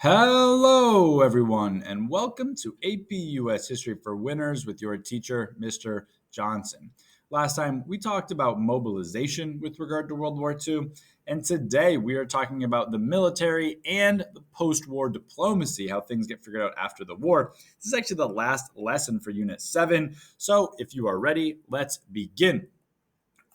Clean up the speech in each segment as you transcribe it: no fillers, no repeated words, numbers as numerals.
Hello, everyone, and welcome to AP US History for Winners with your teacher, Mr. Johnson. Last time we talked about mobilization with regard to World War II, and today we are talking about the military and the post war diplomacy, how things get figured out after the war. This is actually the last lesson for Unit 7, so if you are ready, let's begin.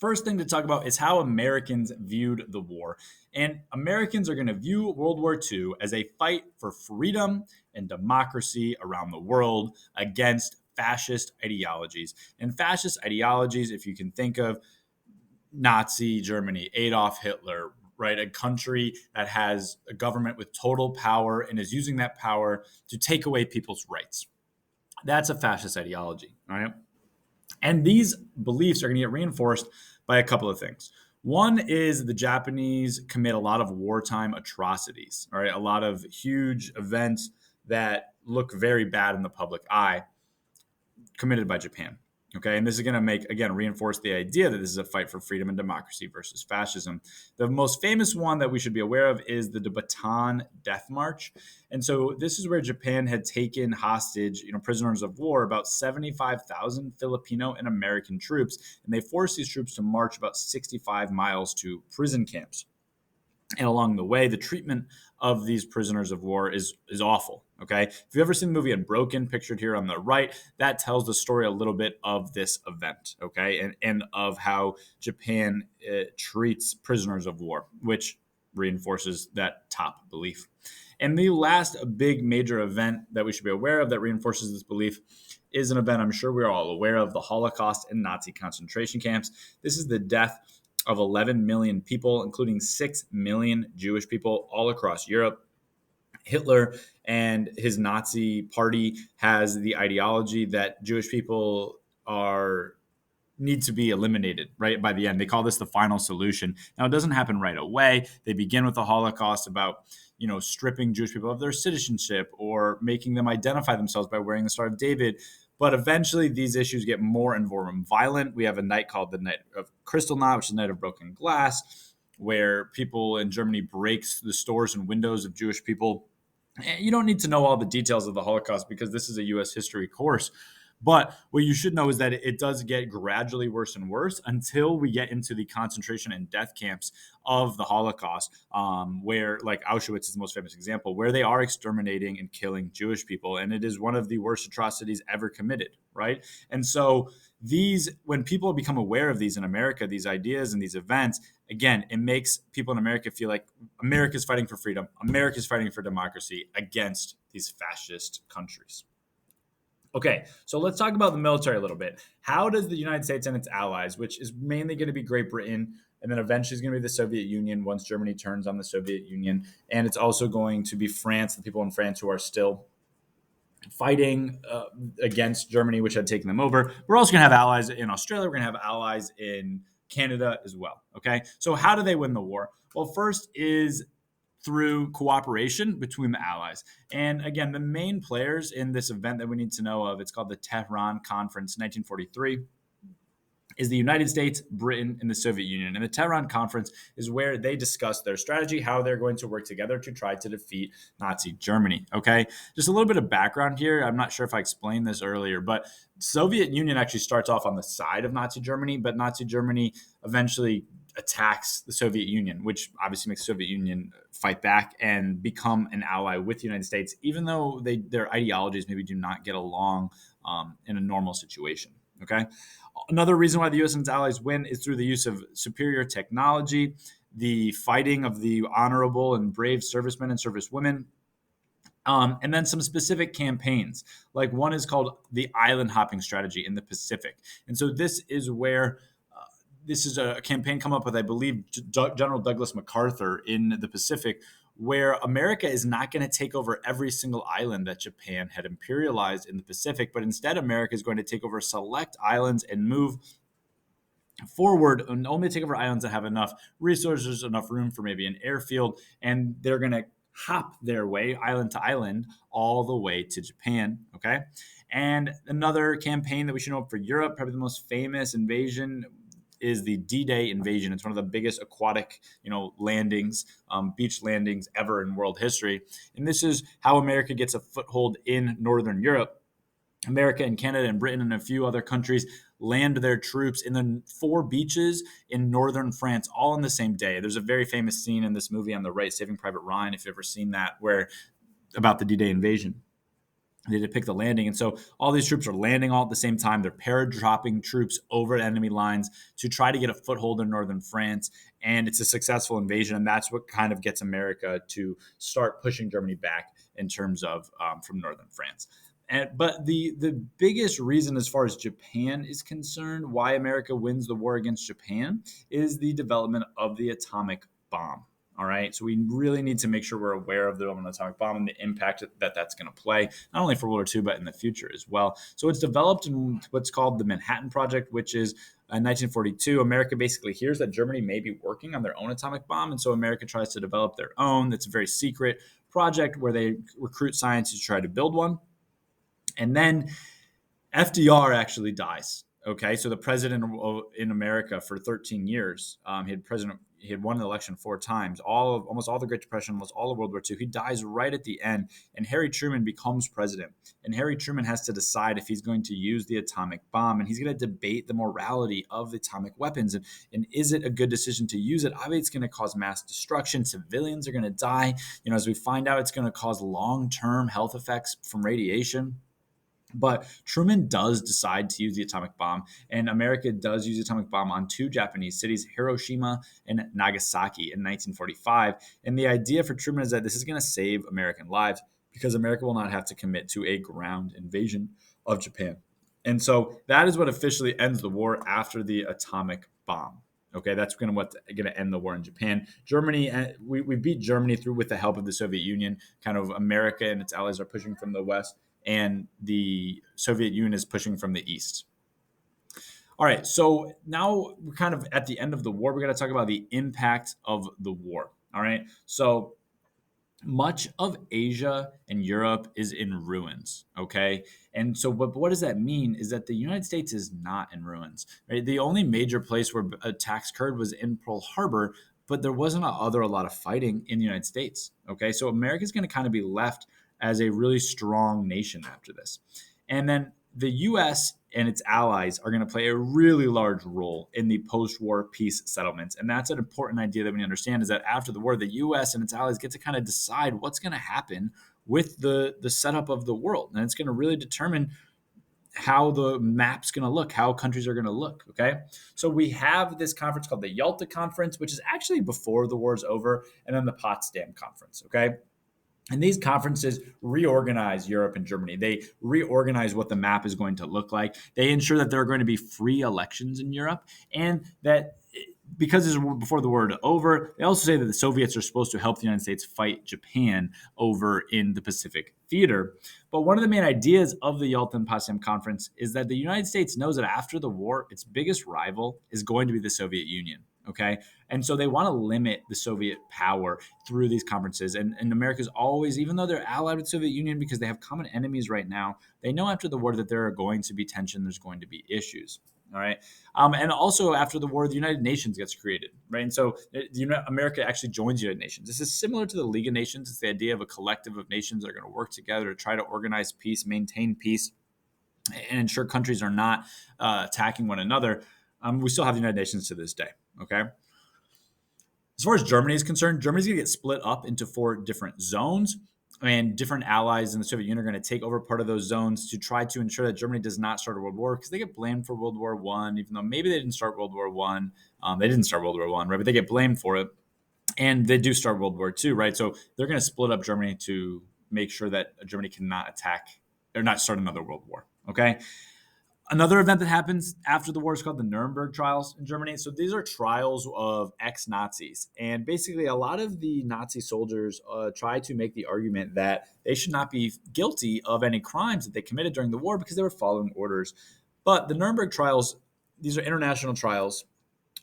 First thing to talk about is how Americans viewed the war. And Americans are going to view World War II as a fight for freedom and democracy around the world against fascist ideologies. And fascist ideologies, if you can think of Nazi Germany, Adolf Hitler, right? A country that has a government with total power and is using that power to take away people's rights. That's a fascist ideology, all right? And these beliefs are going to get reinforced by a couple of things. One is the Japanese commit a lot of wartime atrocities, all right? A lot of huge events that look very bad in the public eye committed by Japan. Okay, and this is going to reinforce the idea that this is a fight for freedom and democracy versus fascism. The most famous one that we should be aware of is the Bataan Death March. And so this is where Japan had taken hostage, prisoners of war, about 75,000 Filipino and American troops. And they forced these troops to march about 65 miles to prison camps. And along the way, the treatment of these prisoners of war is awful. Okay. If you've ever seen the movie Unbroken, pictured here on the right, that tells the story a little bit of this event. Okay. And of how Japan treats prisoners of war, which reinforces that top belief. And the last big major event that we should be aware of that reinforces this belief is an event I'm sure we're all aware of, the Holocaust and Nazi concentration camps. This is the death of 11 million people, including 6 million Jewish people all across Europe. Hitler and his Nazi party has the ideology that Jewish people need to be eliminated right by the end. They call this the final solution. Now, it doesn't happen right away. They begin with the Holocaust about stripping Jewish people of their citizenship or making them identify themselves by wearing the Star of David. But eventually, these issues get more and more violent. We have a night called the Night of Kristallnacht, which is the Night of Broken Glass, where people in Germany breaks the stores and windows of Jewish people. You don't need to know all the details of the Holocaust because this is a U.S. history course. But what you should know is that it does get gradually worse and worse until we get into the concentration and death camps of the Holocaust, where, like Auschwitz is the most famous example, where they are exterminating and killing Jewish people. And it is one of the worst atrocities ever committed, right? And so when people become aware of these in America, these ideas and these events, again, it makes people in America feel like America's fighting for freedom, America's fighting for democracy against these fascist countries. Okay, so let's talk about the military a little bit. How does the United States and its allies, which is mainly going to be Great Britain, and then eventually is going to be the Soviet Union once Germany turns on the Soviet Union, and it's also going to be France, the people in France who are still fighting against Germany, which had taken them over. We're also going to have allies in Australia. We're going to have allies in Canada as well. Okay, so how do they win the war? Well, first is through cooperation between the allies. And again, the main players in this event that we need to know of, it's called the Tehran Conference 1943, is the United States, Britain, and the Soviet Union. And the Tehran Conference is where they discuss their strategy, how they're going to work together to try to defeat Nazi Germany. Okay, just a little bit of background here. I'm not sure if I explained this earlier, but Soviet Union actually starts off on the side of Nazi Germany, but Nazi Germany eventually attacks the Soviet Union, which obviously makes the Soviet Union fight back and become an ally with the United States, even though their ideologies maybe do not get along in a normal situation. Okay. Another reason why the U.S. and its allies win is through the use of superior technology, the fighting of the honorable and brave servicemen and servicewomen, and then some specific campaigns. Like one is called the island hopping strategy in the Pacific. And so this is a campaign come up with, I believe, General Douglas MacArthur in the Pacific, where America is not going to take over every single island that Japan had imperialized in the Pacific, but instead America is going to take over select islands and move forward and only take over islands that have enough resources, enough room for maybe an airfield, and they're going to hop their way island to island all the way to Japan. Okay. And another campaign that we should know for Europe, probably the most famous invasion is the D-Day invasion. It's one of the biggest aquatic, landings, beach landings ever in world history. And this is how America gets a foothold in Northern Europe. America and Canada and Britain and a few other countries land their troops in the 4 beaches in northern France all on the same day. There's a very famous scene in this movie on the right, Saving Private Ryan, if you've ever seen that, where about the D-Day invasion. They depict the landing. And so all these troops are landing all at the same time. They're paradropping troops over enemy lines to try to get a foothold in northern France. And it's a successful invasion. And that's what kind of gets America to start pushing Germany back in terms of from northern France. But the biggest reason, as far as Japan is concerned, why America wins the war against Japan is the development of the atomic bomb. All right. So we really need to make sure we're aware of the development of the atomic bomb and the impact that that's going to play, not only for World War II, but in the future as well. So it's developed in what's called the Manhattan Project, which is in 1942. America basically hears that Germany may be working on their own atomic bomb. And so America tries to develop their own. It's a very secret project where they recruit scientists to try to build one. And then FDR actually dies. Okay, so the president in America for 13 years, he had won an election 4 times, almost all the Great Depression, almost all of World War II. He dies right at the end, and Harry Truman becomes president. And Harry Truman has to decide if he's going to use the atomic bomb, and he's going to debate the morality of the atomic weapons, and is it a good decision to use it? Obviously, it's going to cause mass destruction. Civilians are going to die. As we find out, it's going to cause long-term health effects from radiation. But Truman does decide to use the atomic bomb, and America does use the atomic bomb on 2 Japanese cities, Hiroshima and Nagasaki, in 1945. And the idea for Truman is that this is going to save American lives because America will not have to commit to a ground invasion of Japan. And so that is what officially ends the war after the atomic bomb. Okay, that's going to end the war in Japan. Germany, we beat Germany through with the help of the Soviet Union. Kind of America and its allies are pushing from the west, and the Soviet Union is pushing from the east. All right, so now we're kind of at the end of the war. We're going to talk about the impact of the war. All right, so much of Asia and Europe is in ruins, okay? And so what does that mean is that the United States is not in ruins, right? The only major place where attacks occurred was in Pearl Harbor, but there wasn't a lot of fighting in the United States, okay? So America's going to kind of be left as a really strong nation after this. And then the U.S. and its allies are going to play a really large role in the post-war peace settlements. And that's an important idea that we understand, is that after the war, the U.S. and its allies get to kind of decide what's going to happen with the setup of the world. And it's going to really determine how the map's going to look, how countries are going to look, okay? So we have this conference called the Yalta Conference, which is actually before the war's over, and then the Potsdam Conference, okay? And these conferences reorganize Europe and Germany. They reorganize what the map is going to look like. They ensure that there are going to be free elections in Europe, and that because this is before the war is over, they also say that the Soviets are supposed to help the United States fight Japan over in the Pacific theater. But one of the main ideas of the Yalta and Potsdam Conference is that the United States knows that after the war, its biggest rival is going to be the Soviet Union. Okay. And so they want to limit the Soviet power through these conferences. And America's always, even though they're allied with the Soviet Union because they have common enemies right now, they know after the war that there are going to be tension, there's going to be issues. All right. And also after the war, the United Nations gets created, right? And so America actually joins the United Nations. This is similar to the League of Nations. It's the idea of a collective of nations that are going to work together to try to organize peace, maintain peace, and ensure countries are not attacking one another. We still have the United Nations to this day, okay? As far as Germany is concerned, Germany's going to get split up into 4 different zones, and different allies in the Soviet Union are going to take over part of those zones to try to ensure that Germany does not start a world war, because they get blamed for World War I, even though maybe they didn't start World War I. They didn't start World War I, right? But they get blamed for it, and they do start World War II, right? So they're going to split up Germany to make sure that Germany cannot attack or not start another world war, okay? Another event that happens after the war is called the Nuremberg trials in Germany. So these are trials of ex-Nazis. And basically a lot of the Nazi soldiers try to make the argument that they should not be guilty of any crimes that they committed during the war because they were following orders. But the Nuremberg trials, these are international trials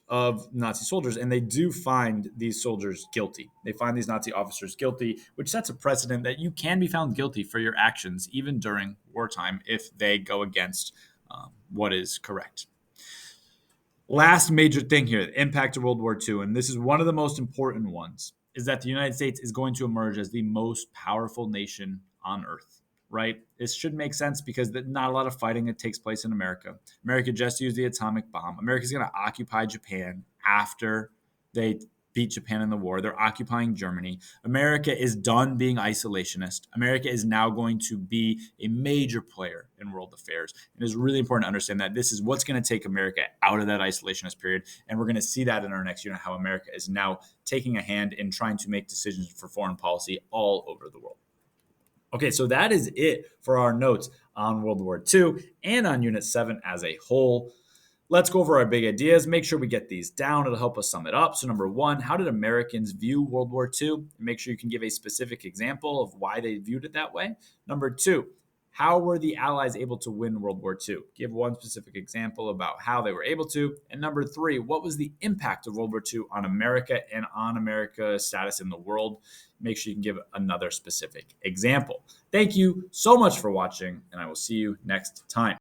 of Nazi soldiers, and they do find these soldiers guilty. They find these Nazi officers guilty, which sets a precedent that you can be found guilty for your actions even during wartime if they go against what is correct. Last major thing here, the impact of World War II, and this is one of the most important ones, is that the United States is going to emerge as the most powerful nation on earth, right? This should make sense because not a lot of fighting that takes place in America. America just used the atomic bomb. America's going to occupy Japan after they beat Japan in the war. They're occupying Germany. America is done being isolationist. America is now going to be a major player in world affairs. It is really important to understand that this is what's going to take America out of that isolationist period. And we're going to see that in our next unit, how America is now taking a hand in trying to make decisions for foreign policy all over the world. Okay, so that is it for our notes on World War II and on Unit 7 as a whole. Let's go over our big ideas. Make sure we get these down. It'll help us sum it up. So, number one, how did Americans view World War II? Make sure you can give a specific example of why they viewed it that way. Number two, how were the Allies able to win World War II? Give one specific example about how they were able to. And number three, what was the impact of World War II on America and on America's status in the world? Make sure you can give another specific example. Thank you so much for watching, and I will see you next time.